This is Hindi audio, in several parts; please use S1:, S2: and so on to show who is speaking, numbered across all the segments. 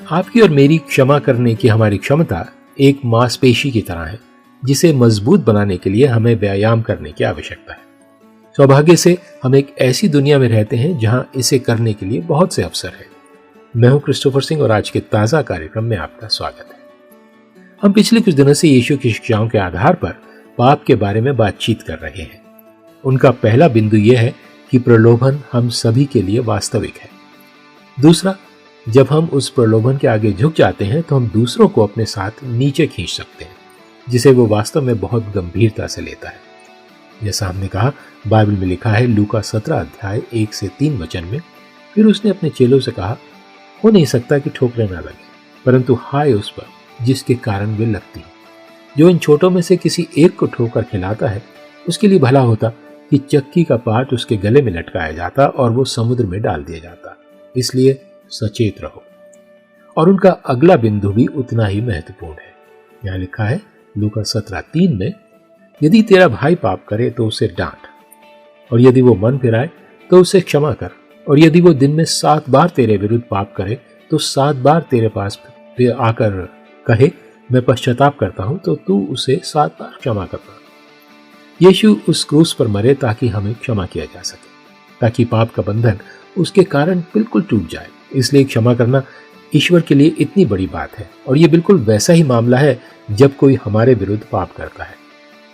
S1: आपकी और मेरी क्षमा करने की हमारी क्षमता एक मांसपेशी की तरह है, जिसे मजबूत बनाने के लिए हमें व्यायाम करने की आवश्यकता है। सौभाग्य से हम एक ऐसी दुनिया में रहते हैं जहां इसे करने के लिए बहुत से अवसर है। मैं हूं क्रिस्टोफर सिंह और आज के ताजा कार्यक्रम में आपका स्वागत है। हम पिछले कुछ दिनों से यीशु की शिक्षाओं के आधार पर पाप के बारे में बातचीत कर रहे हैं। उनका पहला बिंदु यह है कि प्रलोभन हम सभी के लिए वास्तविक है। दूसरा, जब हम उस प्रलोभन के आगे झुक जाते हैं तो हम दूसरों को अपने साथ नीचे खींच सकते हैं, जिसे वो वास्तव में बहुत गंभीरता से लेता है। जैसा हमने कहा, बाइबल में लिखा है लूका 17 अध्याय 1 से 3 वचन में, फिर उसने अपने चेलों से कहा, हो नहीं सकता कि ठोकरें ना लगे, परंतु हाय उस पर जिसके कारण वे लगती हैं। जो इन छोटों में से किसी एक को ठोकर खिलाता है, उसके लिए भला होता कि चक्की का पाट उसके गले में लटकाया जाता और वो समुद्र में डाल दिया जाता। इसलिए सचेत रहो। और उनका अगला बिंदु भी उतना ही महत्वपूर्ण है। यहाँ लिखा है लूका 17:3 में, यदि तेरा भाई पाप करे तो उसे डांट, और यदि वो मन फिराए तो उसे क्षमा कर, और यदि वो दिन में 7 बार तेरे विरुद्ध पाप करे तो 7 बार तेरे पास आकर कहे मैं पश्चाताप करता हूं, तो तू उसे 7 बार क्षमा करना। यीशु उस क्रूस पर मरे ताकि हमें क्षमा किया जा सके, ताकि पाप का बंधन उसके कारण बिल्कुल टूट जाए। इसलिए क्षमा करना ईश्वर के लिए इतनी बड़ी बात है, और ये बिल्कुल वैसा ही मामला है जब कोई हमारे विरुद्ध पाप करता है।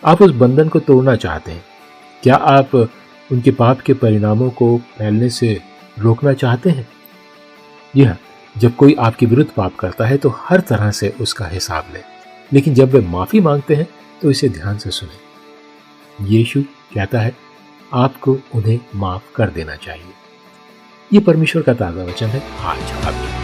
S1: आप उस बंधन को तोड़ना चाहते हैं। क्या आप उनके पाप के परिणामों को फैलने से रोकना चाहते हैं? जी हाँ, जब कोई आपके विरुद्ध पाप करता है तो हर तरह से उसका हिसाब लें, लेकिन जब वे माफी मांगते हैं तो इसे ध्यान से सुनें। यीशु कहता है आपको उन्हें माफ कर देना चाहिए। ये परमेश्वर का ताजा वचन है आज आपके